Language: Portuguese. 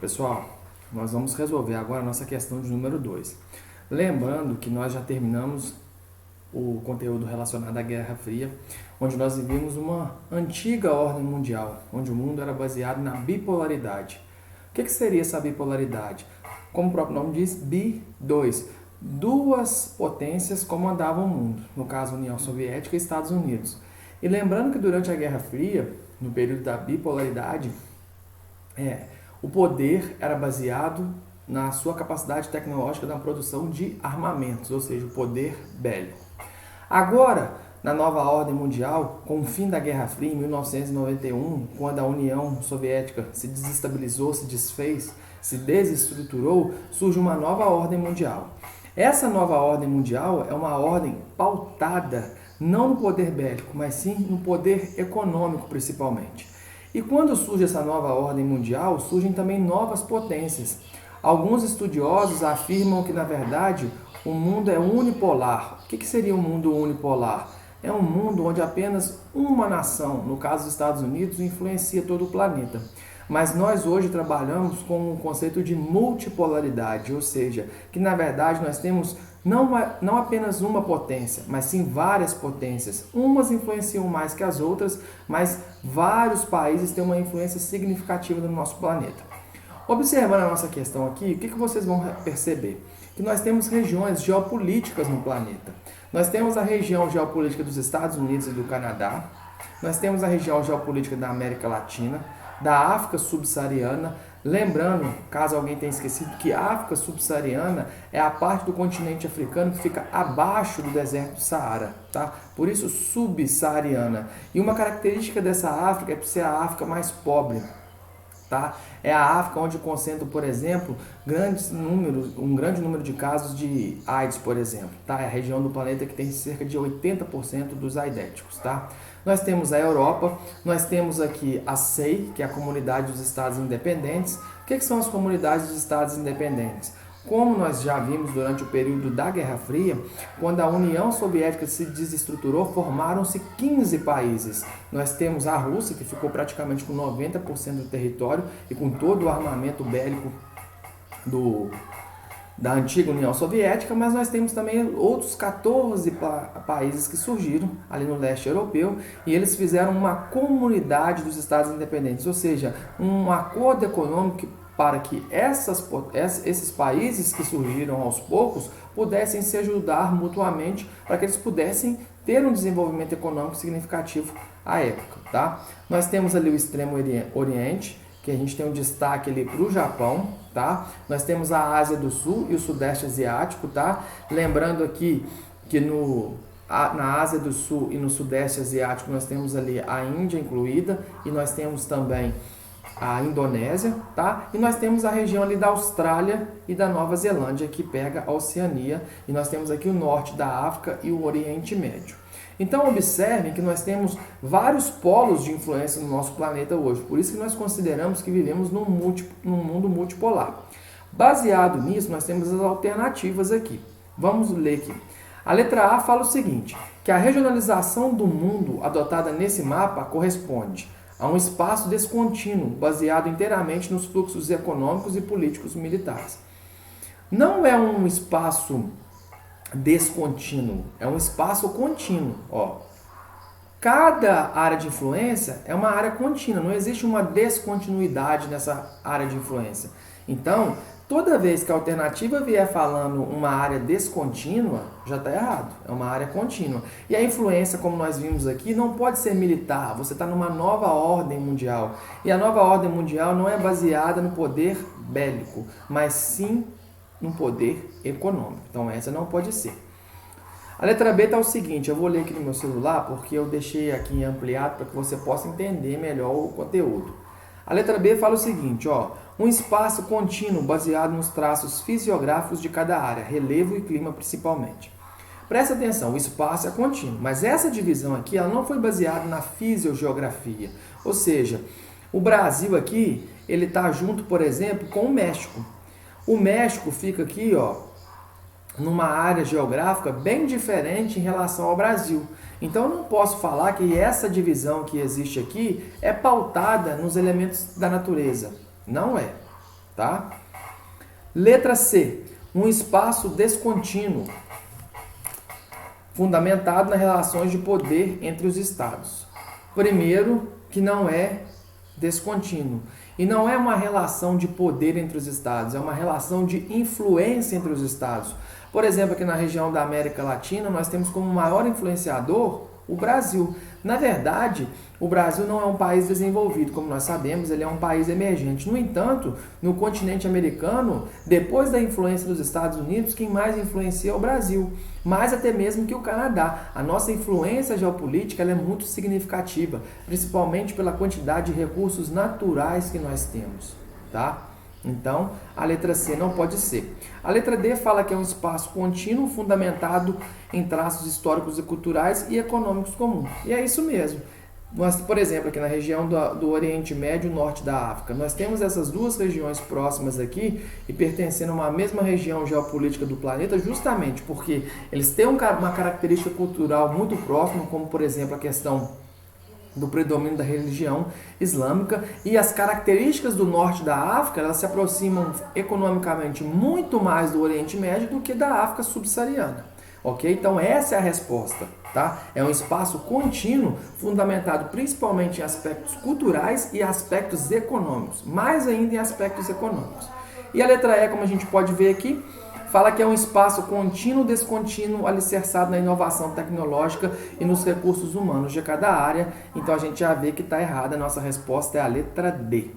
Pessoal, nós vamos resolver agora a nossa questão de número 2. Lembrando que nós já terminamos o conteúdo relacionado à Guerra Fria, onde nós vivíamos uma antiga ordem mundial, onde o mundo era baseado na bipolaridade. O que seria essa bipolaridade? Como o próprio nome diz, bi-2. Duas potências comandavam o mundo, no caso União Soviética e Estados Unidos. E lembrando que durante a Guerra Fria, no período da bipolaridade, o poder era baseado na sua capacidade tecnológica na produção de armamentos, ou seja, o poder bélico. Agora, na nova ordem mundial, com o fim da Guerra Fria em 1991, quando a União Soviética se desestabilizou, se desfez, se desestruturou, surge uma nova ordem mundial. Essa nova ordem mundial é uma ordem pautada não no poder bélico, mas sim no poder econômico principalmente. E quando surge essa nova ordem mundial, surgem também novas potências. Alguns estudiosos afirmam que, na verdade, o mundo é unipolar. O que seria um mundo unipolar? É um mundo onde apenas uma nação, no caso dos Estados Unidos, influencia todo o planeta. Mas nós hoje trabalhamos com o conceito de multipolaridade, ou seja, que na verdade nós temos não apenas uma potência, mas sim várias potências. Umas influenciam mais que as outras, mas vários países têm uma influência significativa no nosso planeta. Observando a nossa questão aqui, o que vocês vão perceber? Que nós temos regiões geopolíticas no planeta. Nós temos a região geopolítica dos Estados Unidos e do Canadá, nós temos a região geopolítica da América Latina, da África subsaariana. Lembrando, caso alguém tenha esquecido, que a África subsaariana é a parte do continente africano que fica abaixo do deserto do Saara, tá? Por isso subsaariana. E uma característica dessa África é por ser a África mais pobre, tá? É a África onde concentra, por exemplo, um grande número de casos de AIDS, por exemplo, tá? É a região do planeta que tem cerca de 80% dos aidéticos, tá? Nós temos a Europa, nós temos aqui a CEI, que é a Comunidade dos Estados Independentes. O que são as comunidades dos Estados Independentes? Como nós já vimos durante o período da Guerra Fria, quando a União Soviética se desestruturou, formaram-se 15 países. Nós temos a Rússia, que ficou praticamente com 90% do território e com todo o armamento bélico da antiga União Soviética, mas nós temos também outros 14 países que surgiram ali no leste europeu e eles fizeram uma comunidade dos Estados Independentes, ou seja, um acordo econômico para que esses países que surgiram aos poucos pudessem se ajudar mutuamente para que eles pudessem ter um desenvolvimento econômico significativo à época, tá? Nós temos ali o Extremo Oriente, que a gente tem um destaque ali para o Japão, tá? Nós temos a Ásia do Sul e o Sudeste Asiático, tá? Lembrando aqui que na Ásia do Sul e no Sudeste Asiático nós temos ali a Índia incluída e nós temos também a Indonésia, tá? E nós temos a região ali da Austrália e da Nova Zelândia, que pega a Oceania, e nós temos aqui o norte da África e o Oriente Médio. Então observem que nós temos vários polos de influência no nosso planeta hoje, por isso que nós consideramos que vivemos num mundo multipolar. Baseado nisso, nós temos as alternativas aqui. Vamos ler aqui. A letra A fala o seguinte, que a regionalização do mundo adotada nesse mapa corresponde a um espaço descontínuo, baseado inteiramente nos fluxos econômicos e políticos militares. Não é um espaço descontínuo, é um espaço contínuo. Cada área de influência é uma área contínua, não existe uma descontinuidade nessa área de influência. Então, toda vez que a alternativa vier falando uma área descontínua, já está errado, é uma área contínua. E a influência, como nós vimos aqui, não pode ser militar, você está numa nova ordem mundial. E a nova ordem mundial não é baseada no poder bélico, mas sim no poder econômico. Então essa não pode ser. A letra B está o seguinte, eu vou ler aqui no meu celular porque eu deixei aqui ampliado para que você possa entender melhor o conteúdo. A letra B fala o seguinte, um espaço contínuo baseado nos traços fisiográficos de cada área, relevo e clima principalmente. Presta atenção, o espaço é contínuo, mas essa divisão aqui ela não foi baseada na fisiogeografia, ou seja, o Brasil aqui ele está junto, por exemplo, com o México. O México fica aqui, numa área geográfica bem diferente em relação ao Brasil. Então eu não posso falar que essa divisão que existe aqui é pautada nos elementos da natureza. Não é. tá? Letra C, um espaço descontínuo, fundamentado nas relações de poder entre os estados. Primeiro, que não é descontínuo. E não é uma relação de poder entre os estados, é uma relação de influência entre os estados. Por exemplo, aqui na região da América Latina, nós temos como maior influenciador o Brasil. Na verdade, o Brasil não é um país desenvolvido, como nós sabemos, ele é um país emergente. No entanto, no continente americano, depois da influência dos Estados Unidos, quem mais influencia é o Brasil, mais até mesmo que o Canadá. A nossa influência geopolítica ela é muito significativa, principalmente pela quantidade de recursos naturais que nós temos, tá? Então, a letra C não pode ser. A letra D fala que é um espaço contínuo fundamentado em traços históricos e culturais e econômicos comuns. E é isso mesmo. Nós, por exemplo, aqui na região do Oriente Médio e Norte da África, nós temos essas duas regiões próximas aqui e pertencendo a uma mesma região geopolítica do planeta, justamente porque eles têm uma característica cultural muito próxima, como, por exemplo, a questão do predomínio da religião islâmica, e as características do norte da África, elas se aproximam economicamente muito mais do Oriente Médio do que da África subsaariana, ok? Então essa é a resposta, tá? É um espaço contínuo, fundamentado principalmente em aspectos culturais e aspectos econômicos, mais ainda em aspectos econômicos. E a letra E, como a gente pode ver aqui, fala que é um espaço contínuo, descontínuo, alicerçado na inovação tecnológica e nos recursos humanos de cada área. Então a gente já vê que está errada. A nossa resposta é a letra D.